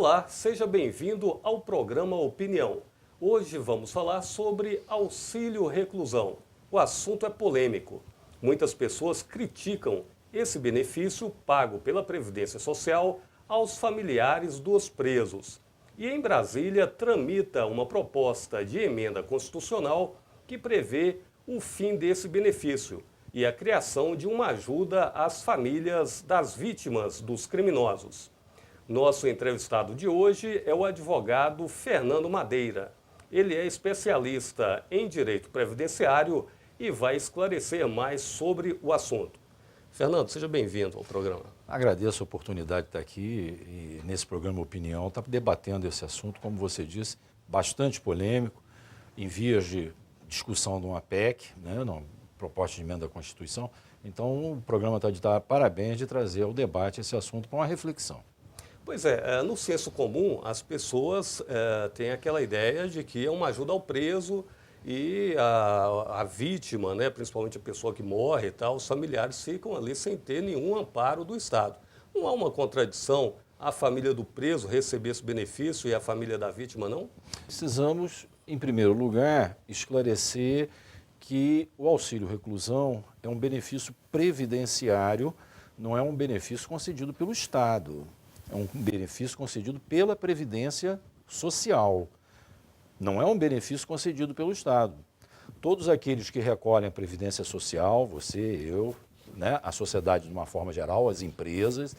Olá, seja bem-vindo ao programa Opinião. Hoje vamos falar sobre auxílio reclusão. O assunto é polêmico. Muitas pessoas criticam esse benefício pago pela Previdência Social aos familiares dos presos. E em Brasília tramita uma proposta de emenda constitucional que prevê o fim desse benefício e a criação de uma ajuda às famílias das vítimas dos criminosos. Nosso entrevistado de hoje é o advogado Fernando Madeira. Ele é especialista em direito previdenciário e vai esclarecer mais sobre o assunto. Fernando, seja bem-vindo ao programa. Agradeço a oportunidade de estar aqui e nesse programa Opinião, estar debatendo esse assunto, como você disse, bastante polêmico, em vias de discussão de uma PEC, uma proposta de emenda à Constituição. Então, o programa está de dar parabéns de trazer ao debate esse assunto para uma reflexão. Pois é, no senso comum, as pessoas têm aquela ideia de que é uma ajuda ao preso e a vítima, principalmente a pessoa que morre e tal, os familiares ficam ali sem ter nenhum amparo do Estado. Não há uma contradição a família do preso receber esse benefício e a família da vítima, não? Precisamos, em primeiro lugar, esclarecer que o auxílio reclusão é um benefício previdenciário, não é um benefício concedido pelo Estado. É um benefício concedido pela Previdência Social. Não é um benefício concedido pelo Estado. Todos aqueles que recolhem a Previdência Social, você, eu, a sociedade de uma forma geral, as empresas,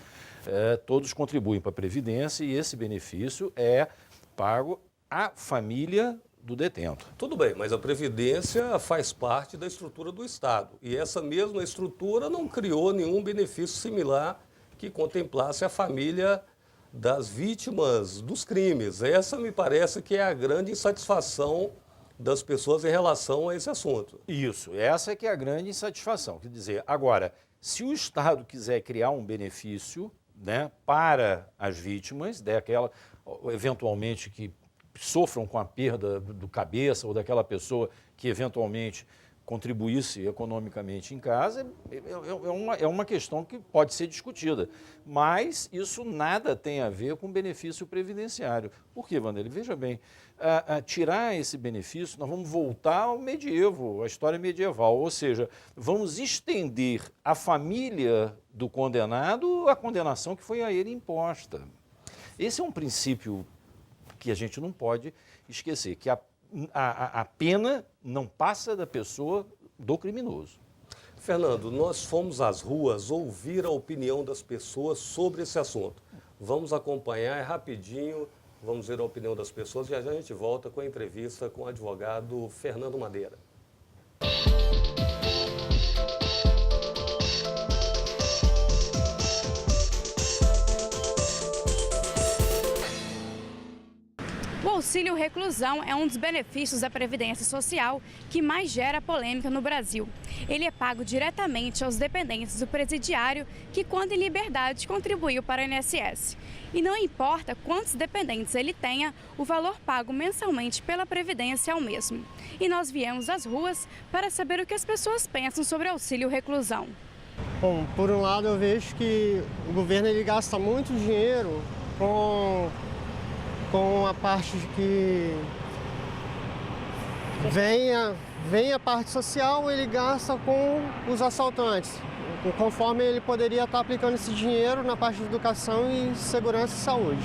todos contribuem para a Previdência e esse benefício é pago à família do detento. Tudo bem, mas a Previdência faz parte da estrutura do Estado. E essa mesma estrutura não criou nenhum benefício similar que contemplasse a família das vítimas dos crimes. Essa me parece que é a grande insatisfação das pessoas em relação a esse assunto. Isso, essa é que é a grande insatisfação. Quer dizer, agora, se o Estado quiser criar um benefício para as vítimas, eventualmente que sofram com a perda do cabeça ou daquela pessoa que eventualmente contribuísse economicamente em casa, é uma questão que pode ser discutida. Mas isso nada tem a ver com benefício previdenciário. Por quê, Vanderlei? Veja bem, tirar esse benefício, nós vamos voltar ao medievo, à história medieval, ou seja, vamos estender à família do condenado a condenação que foi a ele imposta. Esse é um princípio que a gente não pode esquecer, que a pena não passa da pessoa do criminoso. Fernando, nós fomos às ruas ouvir a opinião das pessoas sobre esse assunto. Vamos acompanhar rapidinho, vamos ver a opinião das pessoas e já a gente volta com a entrevista com o advogado Fernando Madeira. O auxílio reclusão é um dos benefícios da Previdência Social que mais gera polêmica no Brasil. Ele é pago diretamente aos dependentes do presidiário que, quando em liberdade, contribuiu para o INSS. E não importa quantos dependentes ele tenha, o valor pago mensalmente pela Previdência é o mesmo. E nós viemos às ruas para saber o que as pessoas pensam sobre o auxílio reclusão. Bom, por um lado eu vejo que o governo ele gasta muito dinheiro com a parte de que vem a parte social, ele gasta com os assaltantes, conforme ele poderia estar aplicando esse dinheiro na parte de educação e segurança e saúde.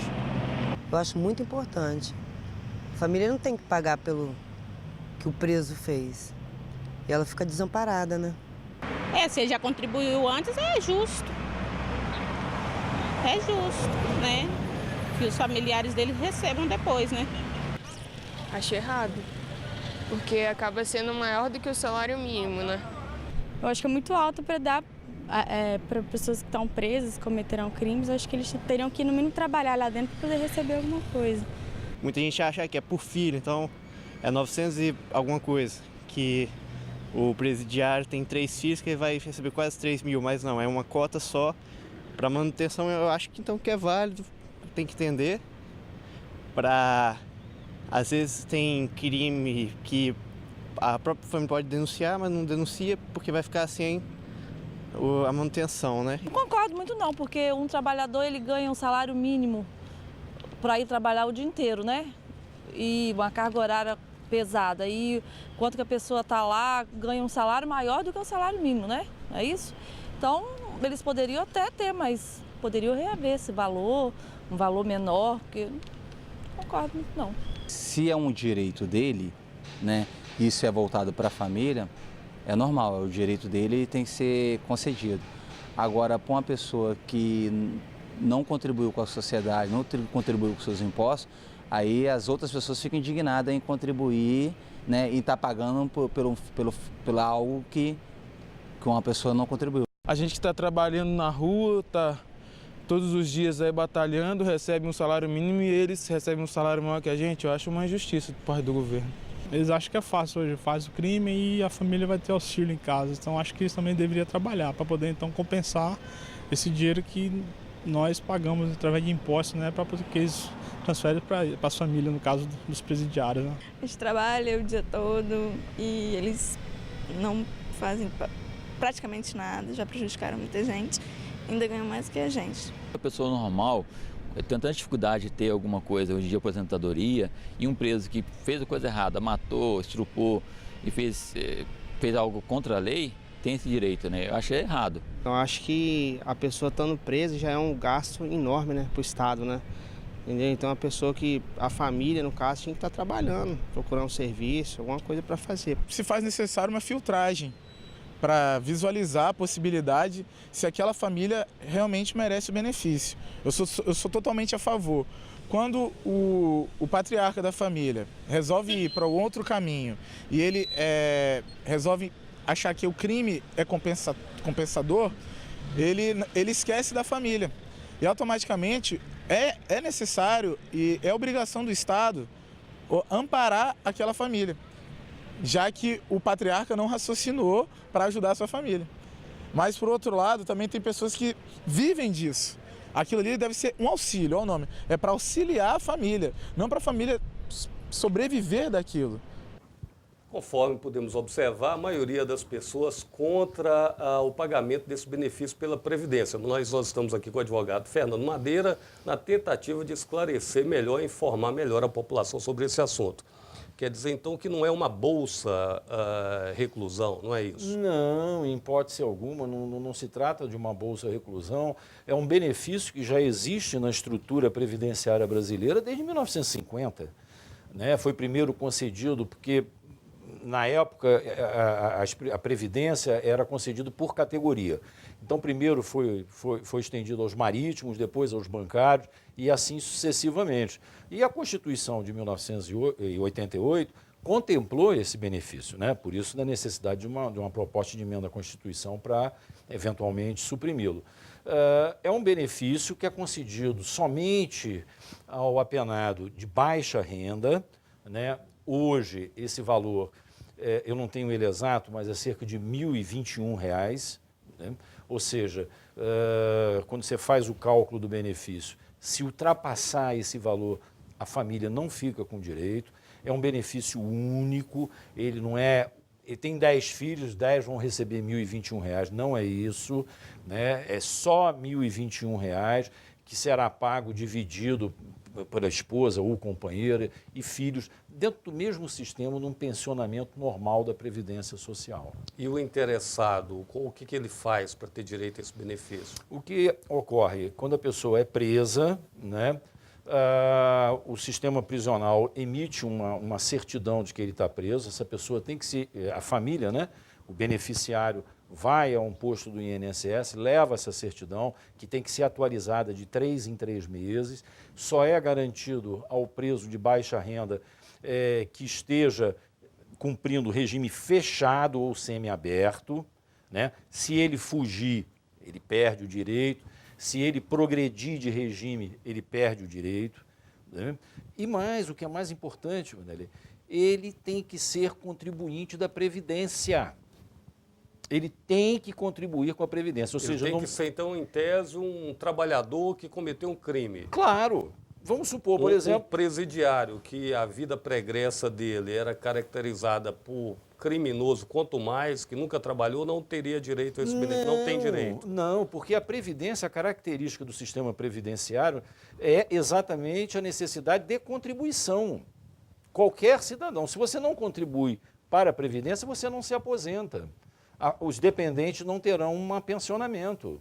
Eu acho muito importante. A família não tem que pagar pelo que o preso fez. E ela fica desamparada, né? Se ele já contribuiu antes, é justo. É justo, né? Que os familiares dele recebam depois, né? Acho errado, porque acaba sendo maior do que o salário mínimo, né? Eu acho que é muito alto para dar para pessoas que estão presas, cometeram crimes. Eu acho que eles teriam que, no mínimo, trabalhar lá dentro para poder receber alguma coisa. Muita gente acha que é por filho, então é 900 e alguma coisa, que o presidiário tem 3 filhos que ele vai receber quase 3 mil, mas não, é uma cota só para manutenção. Eu acho que então que é válido. Tem que entender, às vezes tem crime que a própria família pode denunciar, mas não denuncia porque vai ficar sem a manutenção, né? Não concordo muito não, porque um trabalhador ele ganha um salário mínimo para ir trabalhar o dia inteiro, né? E uma carga horária pesada. E quanto que a pessoa está lá, ganha um salário maior do que o salário mínimo, né? Não é isso? Então, eles poderiam até ter, mas poderiam reaver esse valor, um valor menor, porque não concordo muito, não. Se é um direito dele, né, isso é voltado para a família, é normal, o direito dele tem que ser concedido. Agora, para uma pessoa que não contribuiu com a sociedade, não contribuiu com seus impostos, aí as outras pessoas ficam indignadas em contribuir, né, e estar pagando pelo algo que uma pessoa não contribuiu. A gente que está trabalhando na rua, está todos os dias aí batalhando, recebe um salário mínimo e eles recebem um salário maior que a gente. Eu acho uma injustiça por parte do governo. Eles acham que é fácil hoje, faz o crime e a família vai ter auxílio em casa. Então acho que eles também deveriam trabalhar para poder então compensar esse dinheiro que nós pagamos através de impostos, né, para que eles transferem para as famílias, no caso dos presidiários. Né? A gente trabalha o dia todo e eles não fazem praticamente nada, já prejudicaram muita gente, ainda ganham mais que a gente. A pessoa normal tem tanta dificuldade de ter alguma coisa, hoje em dia aposentadoria, e um preso que fez a coisa errada, matou, estrupou e fez algo contra a lei, tem esse direito, né? Eu achei errado. Eu acho que a pessoa estando presa já é um gasto enorme, né, para o Estado, né? Entendeu? Então a família, no caso, tinha que estar trabalhando, procurando um serviço, alguma coisa para fazer. Se faz necessário uma filtragem para visualizar a possibilidade se aquela família realmente merece o benefício. Eu sou totalmente a favor. Quando o patriarca da família resolve ir para outro caminho e ele resolve achar que o crime é compensador, ele esquece da família. E automaticamente é necessário e é obrigação do Estado amparar aquela família, já que o patriarca não raciocinou para ajudar a sua família. Mas, por outro lado, também tem pessoas que vivem disso. Aquilo ali deve ser um auxílio, olha o nome. É para auxiliar a família, não para a família sobreviver daquilo. Conforme podemos observar, a maioria das pessoas contra o pagamento desse benefício pela Previdência. Nós estamos aqui com o advogado Fernando Madeira na tentativa de esclarecer melhor, informar melhor a população sobre esse assunto. Quer dizer, então, que não é uma bolsa reclusão, não é isso? Não, em hipótese alguma, não se trata de uma bolsa reclusão. É um benefício que já existe na estrutura previdenciária brasileira desde 1950. Né? Foi primeiro concedido porque, na época, a Previdência era concedida por categoria. Então, primeiro foi estendido aos marítimos, depois aos bancários e assim sucessivamente. E a Constituição de 1988 contemplou esse benefício, né? Por isso da necessidade de uma proposta de emenda à Constituição para, eventualmente, suprimi-lo. É um benefício que é concedido somente ao apenado de baixa renda, né? Hoje, esse valor, eu não tenho ele exato, mas é cerca de R$ 1.021, né? Ou seja, quando você faz o cálculo do benefício, se ultrapassar esse valor, a família não fica com direito. É um benefício único, ele não é... Ele tem 10 filhos, 10 vão receber R$ 1.021, não é isso, né? É só R$ 1.021 que será pago, dividido pela esposa ou companheira e filhos, dentro do mesmo sistema, num pensionamento normal da Previdência Social. E o interessado, o que ele faz para ter direito a esse benefício? O que ocorre quando a pessoa é presa, né? O sistema prisional emite uma certidão de que ele está preso, essa pessoa tem que se... A família, né? O beneficiário vai a um posto do INSS, leva essa certidão, que tem que ser atualizada de 3 em 3 meses, só é garantido ao preso de baixa renda que esteja cumprindo regime fechado ou semiaberto, né? Se ele fugir, ele perde o direito. Se ele progredir de regime, ele perde o direito. Né? E mais, o que é mais importante, Vanderlei, ele tem que ser contribuinte da Previdência. Ele tem que contribuir com a Previdência. Ou seja, tem que ser, então, em tese, um trabalhador que cometeu um crime. Claro. Vamos supor, por exemplo... Um presidiário, que a vida pregressa dele era caracterizada por criminoso, quanto mais, que nunca trabalhou, não teria direito a esse benefício, não tem direito. Não, porque a Previdência, a característica do sistema previdenciário é exatamente a necessidade de contribuição. Qualquer cidadão, se você não contribui para a Previdência, você não se aposenta. Os dependentes não terão um pensionamento.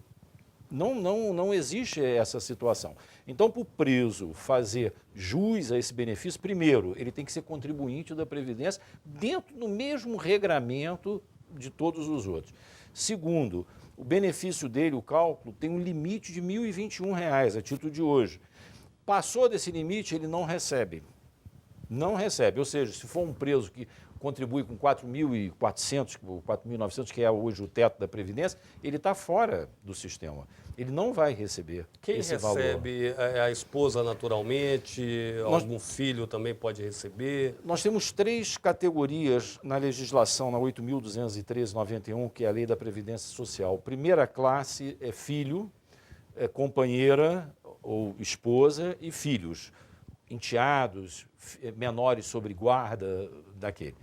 Não existe essa situação. Então, para o preso fazer jus a esse benefício, primeiro, ele tem que ser contribuinte da Previdência dentro do mesmo regramento de todos os outros. Segundo, o benefício dele, o cálculo, tem um limite de R$ 1.021 a título de hoje. Passou desse limite, ele não recebe. Não recebe. Ou seja, se for um preso que contribui com 4.400, 4.900, que é hoje o teto da Previdência, ele está fora do sistema. Ele não vai receber esse valor. Quem recebe? A esposa naturalmente? Algum filho também pode receber? Nós temos 3 categorias na legislação, na 8.213/91, que é a Lei da Previdência Social. Primeira classe é filho, companheira ou esposa e filhos, enteados, menores sob guarda daquele.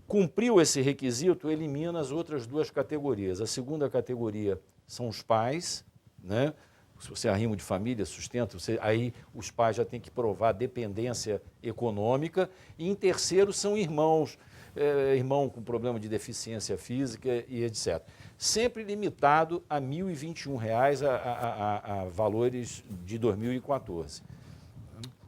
Cumpriu esse requisito, elimina as outras 2 categorias. A segunda categoria são os pais, né? Se você é arrimo de família, sustenta, aí os pais já têm que provar dependência econômica. E em terceiro são irmãos, irmão com problema de deficiência física e etc. Sempre limitado a R$ 1.021 a valores de 2014.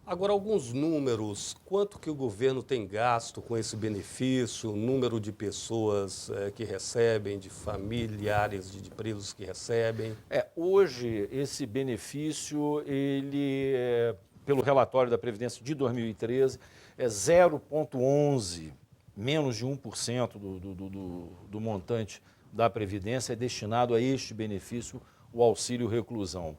Agora, alguns números, quanto que o governo tem gasto com esse benefício, número de pessoas que recebem, de familiares de presos que recebem? Hoje, esse benefício, ele, pelo relatório da Previdência de 2013, é 0,11, menos de 1% do montante da Previdência é destinado a este benefício, o auxílio reclusão.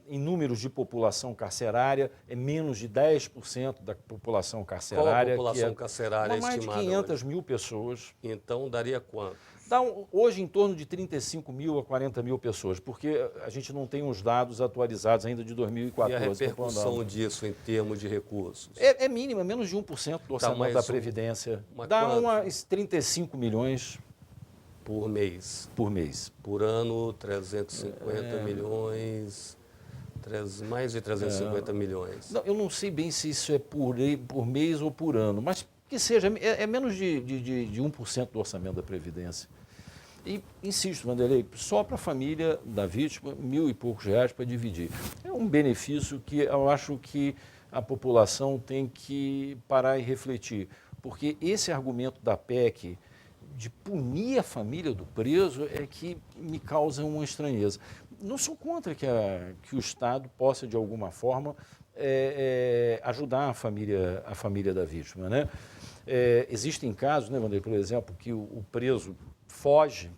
Em números de população carcerária, é menos de 10% da população carcerária. Qual a população carcerária mais estimada? Mais de 500 mil pessoas. Então, daria quanto? Dá hoje em torno de 35 mil a 40 mil pessoas, porque a gente não tem os dados atualizados ainda de 2014. E a repercussão disso em termos de recursos? É mínima, menos de 1% do orçamento da Previdência. Dá uns 35 milhões. Por mês? Por mês. Por ano, 350 milhões, mais de 350 milhões. Não, eu não sei bem se isso é por mês ou por ano, mas que seja, é menos de 1% do orçamento da Previdência. E, insisto, Vanderlei, só para a família da vítima, R$ 1.000 e poucos para dividir. É um benefício que eu acho que a população tem que parar e refletir, porque esse argumento da PEC de punir a família do preso é que me causa uma estranheza. Não sou contra que o Estado possa, de alguma forma, ajudar a família da vítima, né? Existem casos, né, Vanderlei, por exemplo, que o preso foge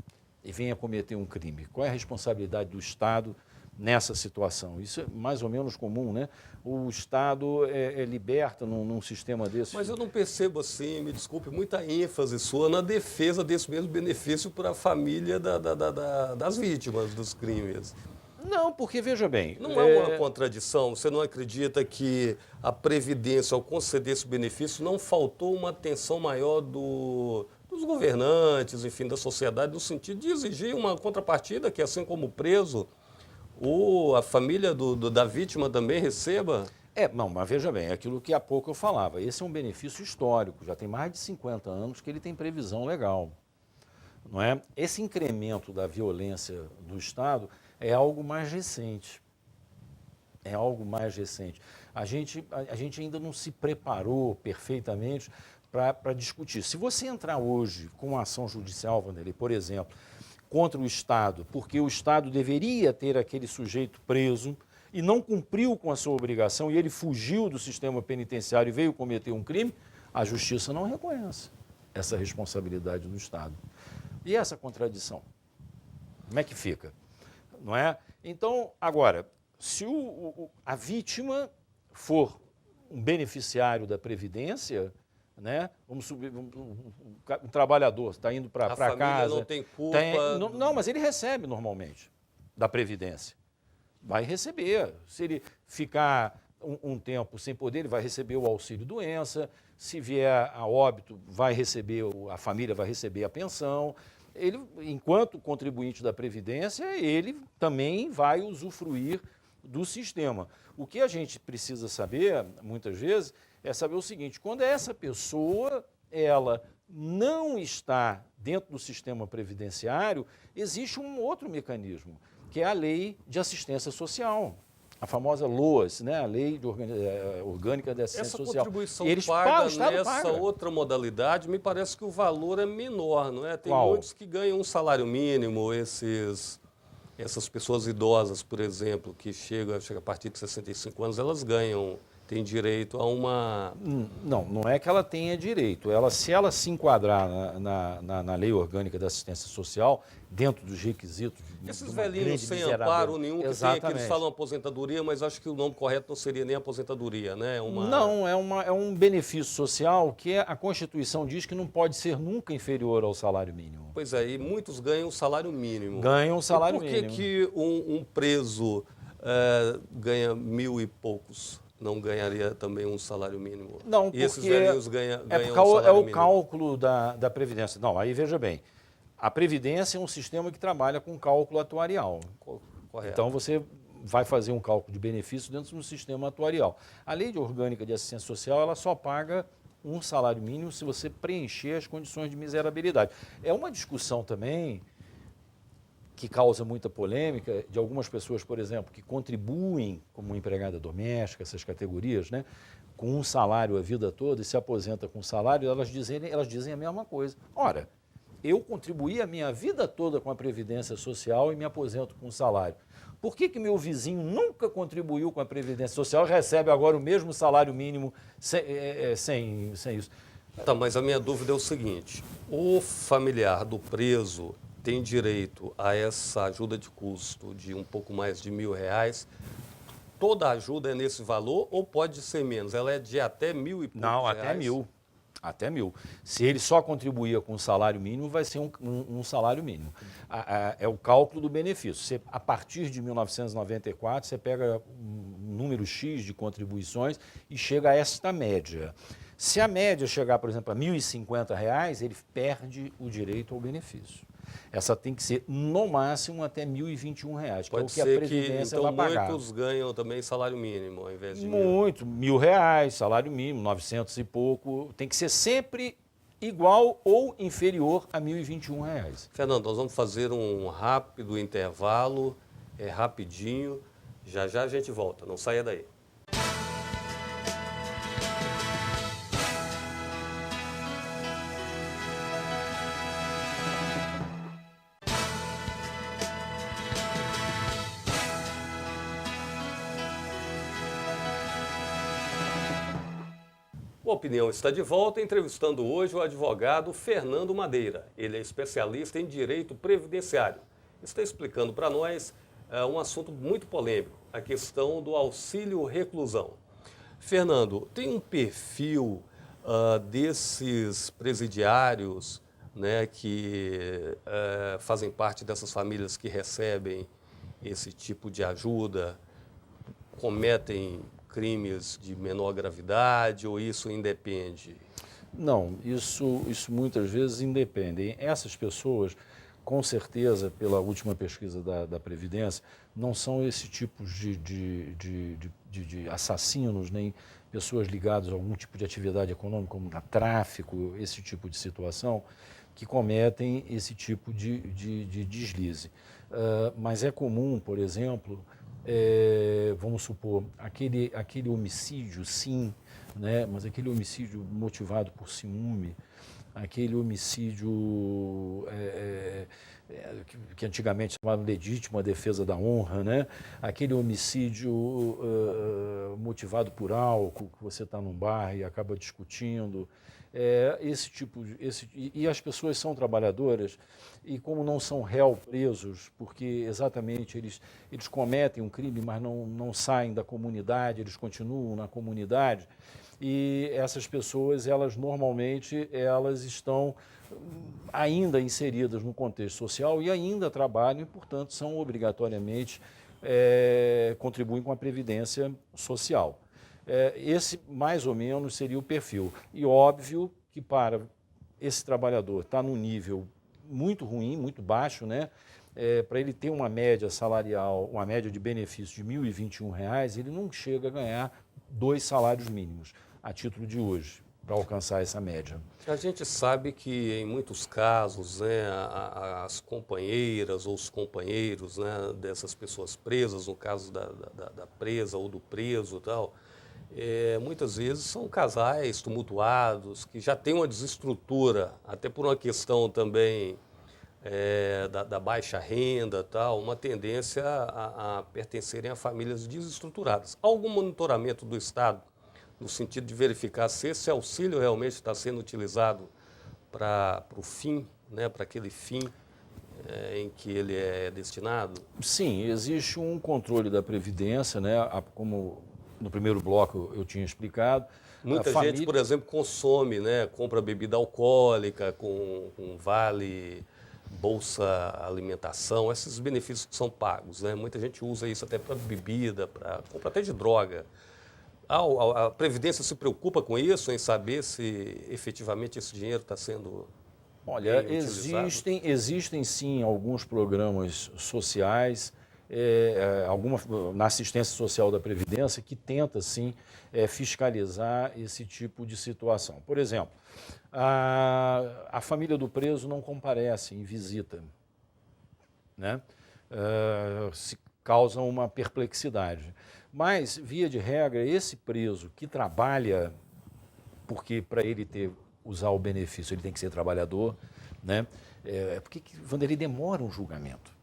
e vem a cometer um crime. Qual é a responsabilidade do Estado nessa situação? Isso é mais ou menos comum, né? O Estado liberta num sistema desse. Mas eu não percebo assim, me desculpe, muita ênfase sua na defesa desse mesmo benefício para a família das vítimas dos crimes. Não, porque, veja bem... Não é uma contradição? Você não acredita que a Previdência, ao conceder esse benefício, não faltou uma atenção maior dos governantes, enfim, da sociedade, no sentido de exigir uma contrapartida que, assim como o preso, a família da vítima também receba? Não, mas veja bem, é aquilo que há pouco eu falava. Esse é um benefício histórico, já tem mais de 50 anos que ele tem previsão legal. Não é? Esse incremento da violência do Estado é algo mais recente. É algo mais recente. A gente ainda não se preparou perfeitamente para discutir. Se você entrar hoje com uma ação judicial, Vanderlei, por exemplo, contra o Estado, porque o Estado deveria ter aquele sujeito preso e não cumpriu com a sua obrigação e ele fugiu do sistema penitenciário e veio cometer um crime, a Justiça não reconhece essa responsabilidade do Estado. E essa contradição? Como é que fica? Não é? Então, agora, se a vítima for um beneficiário da Previdência, né? Vamos subir, um trabalhador está indo para casa. A família não tem culpa. Não, mas ele recebe normalmente da Previdência. Vai receber. Se ele ficar um tempo sem poder, ele vai receber o auxílio-doença, se vier a óbito, a família vai receber a pensão. Ele, enquanto contribuinte da Previdência, ele também vai usufruir do sistema. O que a gente precisa saber, muitas vezes, é saber o seguinte: quando essa pessoa ela não está dentro do sistema previdenciário, existe um outro mecanismo, que é a Lei de Assistência Social. A famosa LOAS, né? A Lei Orgânica de Assistência Social. Essa contribuição paga nessa outra modalidade, me parece que o valor é menor, não é? Tem muitos que ganham um salário mínimo, essas pessoas idosas, por exemplo, que chegam a partir de 65 anos, elas têm direito a uma... Não é que ela tenha direito. Se ela se enquadrar na Lei Orgânica da Assistência Social, dentro dos requisitos... Esses velhinhos sem amparo nenhum, que tem aqui, eles falam aposentadoria, mas acho que o nome correto não seria nem aposentadoria, né? Não, é um benefício social que a Constituição diz que não pode ser nunca inferior ao salário mínimo. Pois é, e muitos ganham o salário mínimo. Ganham o salário mínimo. Por que um preso ganha 1.000 e poucos? Não ganharia também um salário mínimo? Não, porque esses velhinhos ganham um salário é o mínimo. cálculo da Previdência. Não, aí veja bem, a Previdência é um sistema que trabalha com cálculo atuarial. Correto. Então você vai fazer um cálculo de benefício dentro de um sistema atuarial. A Lei Orgânica de Assistência Social, ela só paga um salário mínimo se você preencher as condições de miserabilidade. É uma discussão também que causa muita polêmica de algumas pessoas, por exemplo, que contribuem como empregada doméstica, essas categorias, né, com um salário a vida toda e se aposenta com salário, elas dizem a mesma coisa. Ora, eu contribuí a minha vida toda com a Previdência Social e me aposento com salário. Por que meu vizinho nunca contribuiu com a Previdência Social e recebe agora o mesmo salário mínimo sem isso? Tá, mas a minha dúvida é o seguinte: o familiar do preso tem direito a essa ajuda de custo de um pouco mais de R$1.000? Toda a ajuda é nesse valor ou pode ser menos? Ela é de até 1.000 e poucos Não, reais? até 1.000. Até 1.000. Se ele só contribuía com o salário mínimo, vai ser um salário mínimo. É o cálculo do benefício. A partir de 1994, você pega um número X de contribuições e chega a esta média. Se a média chegar, por exemplo, a R$1.050, ele perde o direito ao benefício. Essa tem que ser, no máximo, até R$1.021, que é o que a Previdência vai pagar. Então, muitos ganham também salário mínimo, ao invés de Muito, R$1.000, salário mínimo, 900 e pouco. Tem que ser sempre igual ou inferior a R$1.021. Fernando, nós vamos fazer um rápido intervalo, rapidinho. Já já a gente volta, não saia daí. O Opinião está de volta, entrevistando hoje o advogado Fernando Madeira. Ele é especialista em direito previdenciário. Está explicando para nós um assunto muito polêmico, a questão do auxílio reclusão. Fernando, tem um perfil desses presidiários, né, que fazem parte dessas famílias que recebem esse tipo de ajuda, cometem crimes de menor gravidade ou isso independe? Não, isso muitas vezes independe. Essas pessoas, com certeza, pela última pesquisa da Previdência, não são esse tipo de assassinos, nem pessoas ligadas a algum tipo de atividade econômica, como tráfico, esse tipo de situação, que cometem esse tipo de deslize. Mas é comum, por exemplo, vamos supor, aquele homicídio, sim, né? Mas aquele homicídio motivado por ciúme, aquele homicídio que antigamente chamava legítima defesa da honra, né? Aquele homicídio motivado por álcool, que você está num bar e acaba discutindo. E as pessoas são trabalhadoras e como não são réu presos, porque exatamente eles cometem um crime, mas não saem da comunidade, eles continuam na comunidade, e essas pessoas, normalmente estão ainda inseridas no contexto social e ainda trabalham e, portanto, são obrigatoriamente, contribuem com a Previdência Social. Esse, mais ou menos, seria o perfil. E óbvio que para esse trabalhador está num nível muito ruim, muito baixo, né? Para ele ter uma média salarial, uma média de benefício de R$ 1.021, ele não chega a ganhar 2 salários mínimos, a título de hoje, para alcançar essa média. A gente sabe que, em muitos casos, né, as companheiras ou os companheiros, né, dessas pessoas presas, no caso da presa ou do preso e tal, muitas vezes são casais tumultuados, que já têm uma desestrutura, até por uma questão também da baixa renda, tal, uma tendência a pertencerem a famílias desestruturadas. Há algum monitoramento do Estado no sentido de verificar se esse auxílio realmente está sendo utilizado para o fim, né, para aquele fim em que ele é destinado? Sim, existe um controle da Previdência, né, como no primeiro bloco eu tinha explicado. Muita gente, por exemplo, consome, né, compra bebida alcoólica com vale, bolsa alimentação, esses benefícios que são pagos, né? Muita gente usa isso até para bebida, para compra até de droga. A Previdência se preocupa com isso, em saber se efetivamente esse dinheiro está sendo existem sim alguns programas sociais, na assistência social da Previdência, que tenta sim fiscalizar esse tipo de situação. Por exemplo, a família do preso não comparece em visita, né? Se causa uma perplexidade. Mas, via de regra, esse preso que trabalha, porque para ele usar o benefício ele tem que ser trabalhador, né? Porque, Vanderlei, demora um julgamento.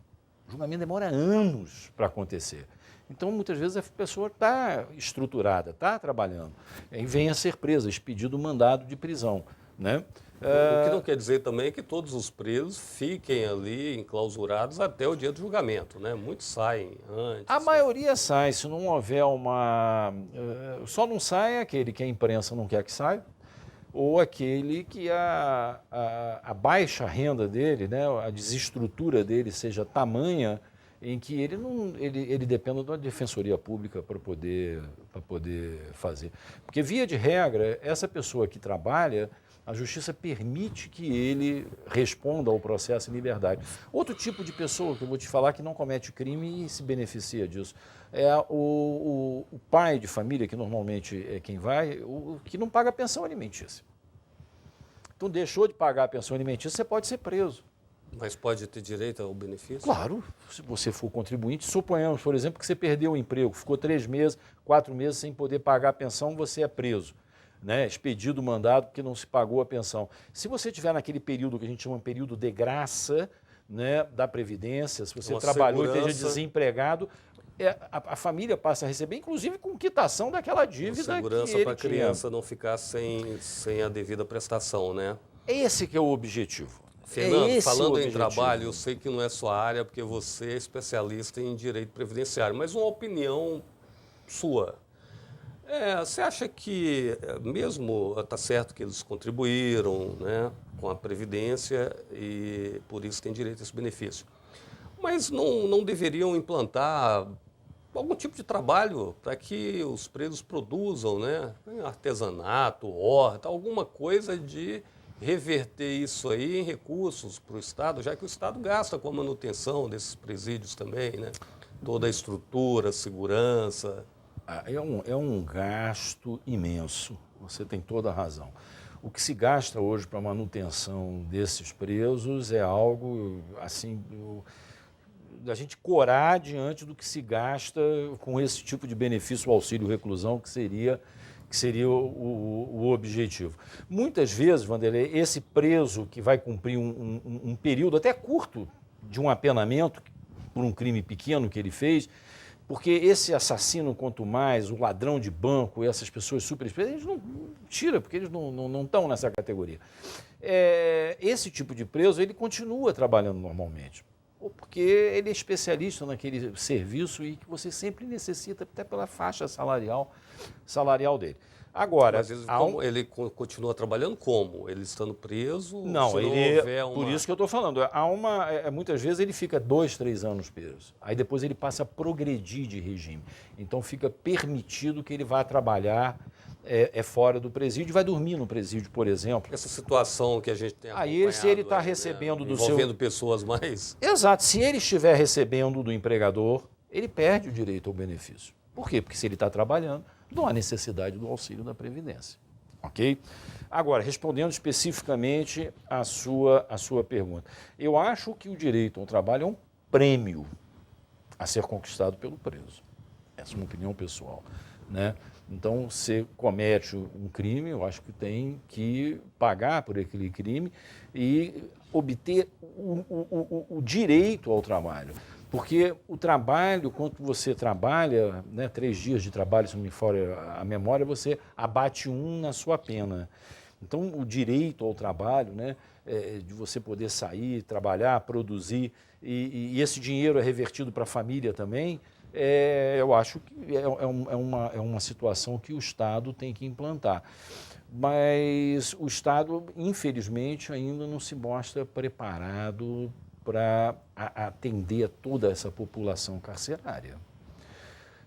O julgamento demora anos para acontecer. Então, muitas vezes, a pessoa está estruturada, está trabalhando, e vem a ser presa, expedido o mandado de prisão, né? O que não quer dizer também que todos os presos fiquem ali enclausurados até o dia do julgamento, né? Muitos saem antes. A maioria sai, se não houver uma... Só não sai aquele que a imprensa não quer que saia, ou aquele que a baixa renda dele, né, a desestrutura dele seja tamanha em que ele dependa da defensoria pública para poder fazer. Porque, via de regra, essa pessoa que trabalha, a justiça permite que ele responda ao processo em liberdade. Outro tipo de pessoa que eu vou te falar que não comete crime e se beneficia disso é o pai de família, que normalmente é quem vai, que não paga pensão alimentícia. Então, deixou de pagar a pensão alimentícia, você pode ser preso. Mas pode ter direito ao benefício? Claro, se você for contribuinte. Suponhamos, por exemplo, que você perdeu o emprego, ficou 3 meses, 4 meses sem poder pagar a pensão, você é preso, né? Expedido o mandado porque não se pagou a pensão. Se você estiver naquele período que a gente chama de período de graça, né, da Previdência, se você trabalhou e esteja desempregado, a família passa a receber, inclusive com quitação daquela dívida que ele tinha. Segurança para a criança não ficar sem a devida prestação, né? Esse que é o objetivo. Fernando, falando em trabalho, eu sei que não é sua área, porque você é especialista em direito previdenciário, mas uma opinião sua. Você acha que, mesmo está certo que eles contribuíram, né, com a Previdência e por isso têm direito a esse benefício, mas não deveriam implantar algum tipo de trabalho para que os presos produzam, né, artesanato, horta, alguma coisa de reverter isso aí em recursos para o Estado, já que o Estado gasta com a manutenção desses presídios também, né? Toda a estrutura, a segurança. É um gasto imenso, você tem toda a razão. O que se gasta hoje para a manutenção desses presos é algo, assim, da gente corar diante do que se gasta com esse tipo de benefício, o auxílio reclusão, que seria o objetivo. Muitas vezes, Vanderlei, esse preso que vai cumprir um período até curto de um apenamento por um crime pequeno que ele fez, porque esse assassino, quanto mais, o ladrão de banco, essas pessoas super experientes, eles não tira, porque eles não estão nessa categoria. Esse tipo de preso, ele continua trabalhando normalmente, porque ele é especialista naquele serviço e que você sempre necessita, até pela faixa salarial dele. Agora, Mas ele continua trabalhando como? Ele estando preso? Não, se ele, uma... por isso que eu estou falando. Muitas vezes ele fica 2, 3 anos preso. Aí depois ele passa a progredir de regime. Então fica permitido que ele vá trabalhar fora do presídio e vai dormir no presídio, por exemplo. Essa situação que a gente tem acompanhado... Aí se ele está recebendo do seu... Envolvendo pessoas mais... Exato. Se ele estiver recebendo do empregador, ele perde o direito ao benefício. Por quê? Porque se ele está trabalhando, não há necessidade do auxílio da Previdência. Ok? Agora, respondendo especificamente à sua pergunta, eu acho que o direito ao trabalho é um prêmio a ser conquistado pelo preso. Essa é uma opinião pessoal, né? Então, se comete um crime, eu acho que tem que pagar por aquele crime e obter o direito ao trabalho. Porque o trabalho, quando você trabalha, né, 3 dias de trabalho, se não me falha a memória, você abate 1 na sua pena. Então, o direito ao trabalho, né, de você poder sair, trabalhar, produzir, e esse dinheiro é revertido para a família também, eu acho que é uma situação que o Estado tem que implantar. Mas o Estado, infelizmente, ainda não se mostra preparado para atender a toda essa população carcerária.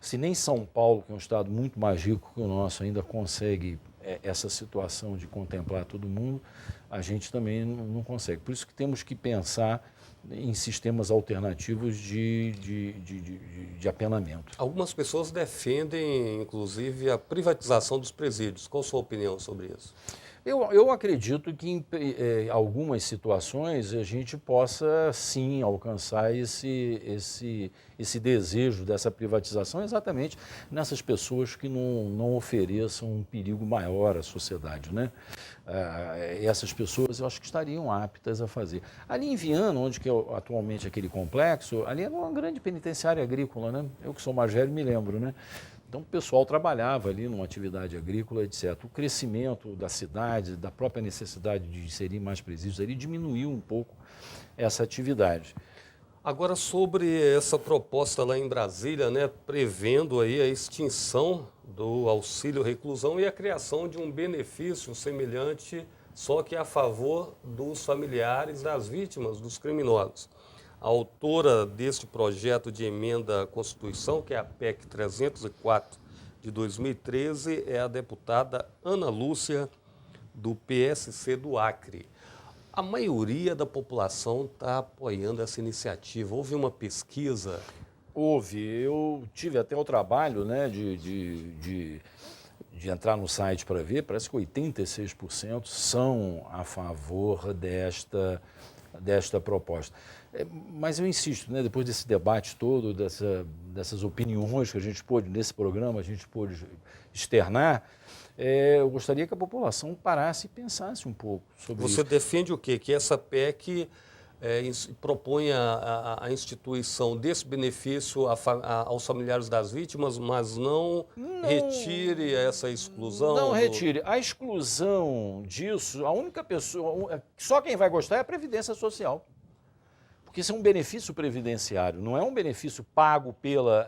Se nem São Paulo, que é um estado muito mais rico que o nosso, ainda consegue essa situação de contemplar todo mundo, a gente também não consegue. Por isso que temos que pensar em sistemas alternativos de apenamento. Algumas pessoas defendem, inclusive, a privatização dos presídios. Qual a sua opinião sobre isso? Eu acredito que em algumas situações a gente possa, sim, alcançar esse desejo dessa privatização exatamente nessas pessoas que não ofereçam um perigo maior à sociedade, né? Essas pessoas eu acho que estariam aptas a fazer. Ali em Viana, onde que é atualmente aquele complexo, ali era uma grande penitenciária agrícola, né? Eu que sou mais velho me lembro, né? Então, o pessoal trabalhava ali numa atividade agrícola, etc. O crescimento da cidade, da própria necessidade de inserir mais presídios, ali diminuiu um pouco essa atividade. Agora, sobre essa proposta lá em Brasília, né, prevendo aí a extinção do auxílio reclusão e a criação de um benefício semelhante, só que a favor dos familiares das vítimas, dos criminosos. A autora deste projeto de emenda à Constituição, que é a PEC 304 de 2013, é a deputada Ana Lúcia, do PSC do Acre. A maioria da população está apoiando essa iniciativa. Houve uma pesquisa? Houve. Eu tive até o trabalho, né, de entrar no site para ver, parece que 86% são a favor desta proposta. Mas eu insisto, né, depois desse debate todo, dessas opiniões que a gente pôde, nesse programa, a gente pôde externar, eu gostaria que a população parasse e pensasse um pouco sobre isso. Você defende o quê? Que essa PEC propõe a instituição desse benefício aos familiares das vítimas, mas não retire essa exclusão? Não retire. A exclusão disso, a única pessoa, só quem vai gostar é a Previdência Social. Porque isso é um benefício previdenciário, não é um benefício pago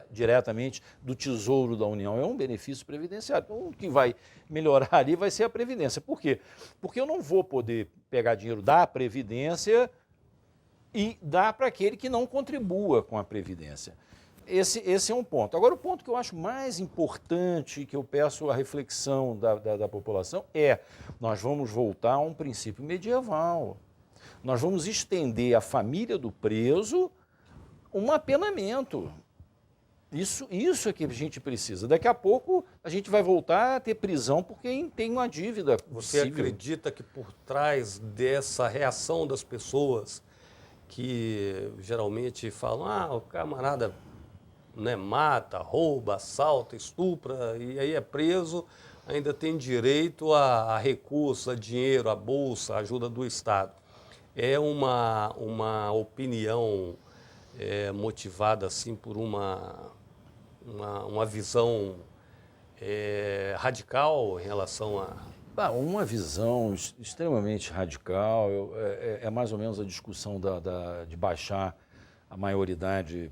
diretamente do Tesouro da União, é um benefício previdenciário. Então, o que vai melhorar ali vai ser a Previdência. Por quê? Porque eu não vou poder pegar dinheiro da Previdência e dar para aquele que não contribua com a Previdência. Esse é um ponto. Agora, o ponto que eu acho mais importante, que eu peço a reflexão da população, nós vamos voltar a um princípio medieval. Nós vamos estender à família do preso um apenamento. Isso é que a gente precisa. Daqui a pouco a gente vai voltar a ter prisão porque tem uma dívida Você possível. acredita que por trás dessa reação das pessoas que geralmente falam, o camarada, né, mata, rouba, assalta, estupra e aí é preso, ainda tem direito a recursos, a dinheiro, a bolsa, a ajuda do Estado. É uma opinião motivada assim por uma visão radical em relação a... Uma visão extremamente radical, é mais ou menos a discussão de baixar a maioridade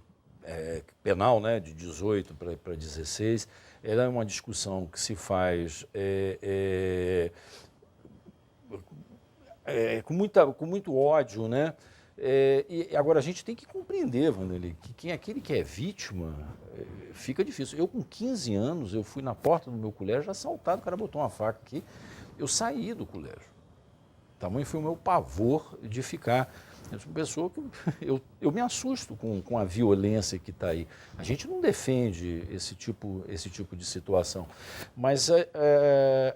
penal, né, de 18 para 16, ela é uma discussão que se faz com muito ódio, né? E agora a gente tem que compreender, Vanderlei, que aquele que é vítima fica difícil. Eu com 15 anos, eu fui na porta do meu colégio assaltado, o cara botou uma faca aqui, eu saí do colégio. Tamanho foi o meu pavor de ficar. Eu sou uma pessoa que eu me assusto com a violência que está aí. A gente não defende esse tipo de situação, mas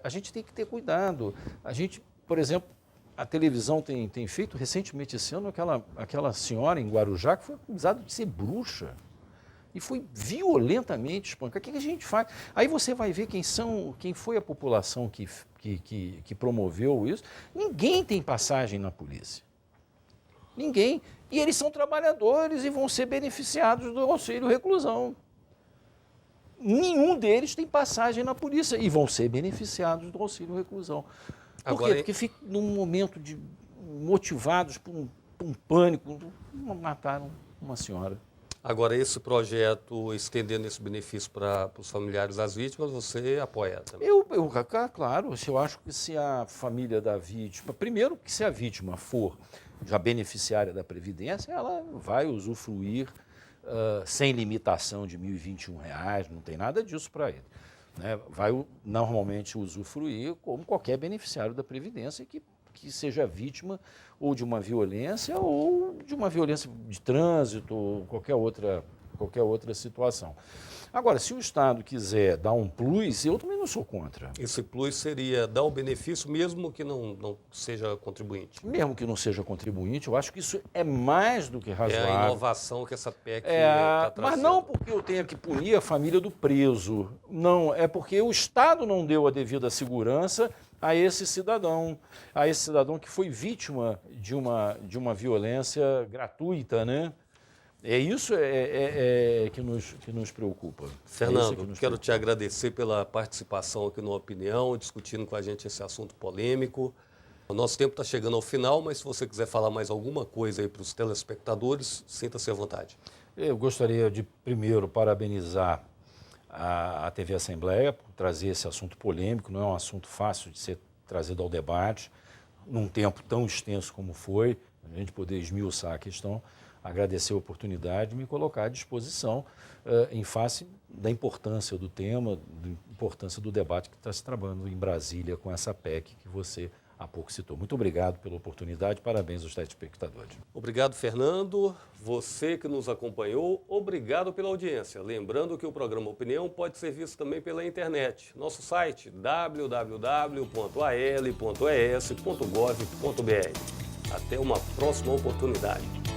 a gente tem que ter cuidado. A gente, por exemplo, a televisão tem feito recentemente esse ano aquela senhora em Guarujá que foi acusada de ser bruxa e foi violentamente espancada. O que a gente faz? Aí você vai ver quem foi a população que promoveu isso. Ninguém tem passagem na polícia. Ninguém. E eles são trabalhadores e vão ser beneficiados do auxílio reclusão. Nenhum deles tem passagem na polícia e vão ser beneficiados do auxílio reclusão. Por quê? Porque ficam num momento motivados por um pânico, mataram uma senhora. Agora, esse projeto, estendendo esse benefício para os familiares das vítimas, você apoia também? Claro, eu acho que se a família da vítima, primeiro que se a vítima for já beneficiária da Previdência, ela vai usufruir sem limitação de R$ 1.021, não tem nada disso para ele. Né? Vai normalmente usufruir como qualquer beneficiário da Previdência que seja vítima ou de uma violência de trânsito ou qualquer outra situação. Agora, se o Estado quiser dar um plus, eu também não sou contra. Esse plus seria dar o benefício mesmo que não seja contribuinte? Mesmo que não seja contribuinte, eu acho que isso é mais do que razoável. É a inovação que essa PEC está trazendo. Mas não porque eu tenha que punir a família do preso. Não, é porque o Estado não deu a devida segurança a esse cidadão que foi vítima de uma violência gratuita, né? É isso que nos preocupa. Fernando, quero te agradecer pela participação aqui no Opinião, discutindo com a gente esse assunto polêmico. O nosso tempo está chegando ao final, mas se você quiser falar mais alguma coisa aí para os telespectadores, sinta-se à vontade. Eu gostaria de, primeiro, parabenizar a TV Assembleia por trazer esse assunto polêmico. Não é um assunto fácil de ser trazido ao debate, num tempo tão extenso como foi, a gente poder esmiuçar a questão. Agradecer a oportunidade de me colocar à disposição em face da importância do tema, da importância do debate que está se trabalhando em Brasília com essa PEC que você há pouco citou. Muito obrigado pela oportunidade, parabéns aos telespectadores. Obrigado, Fernando. Você que nos acompanhou, obrigado pela audiência. Lembrando que o programa Opinião pode ser visto também pela internet. Nosso site www.al.es.gov.br. Até uma próxima oportunidade.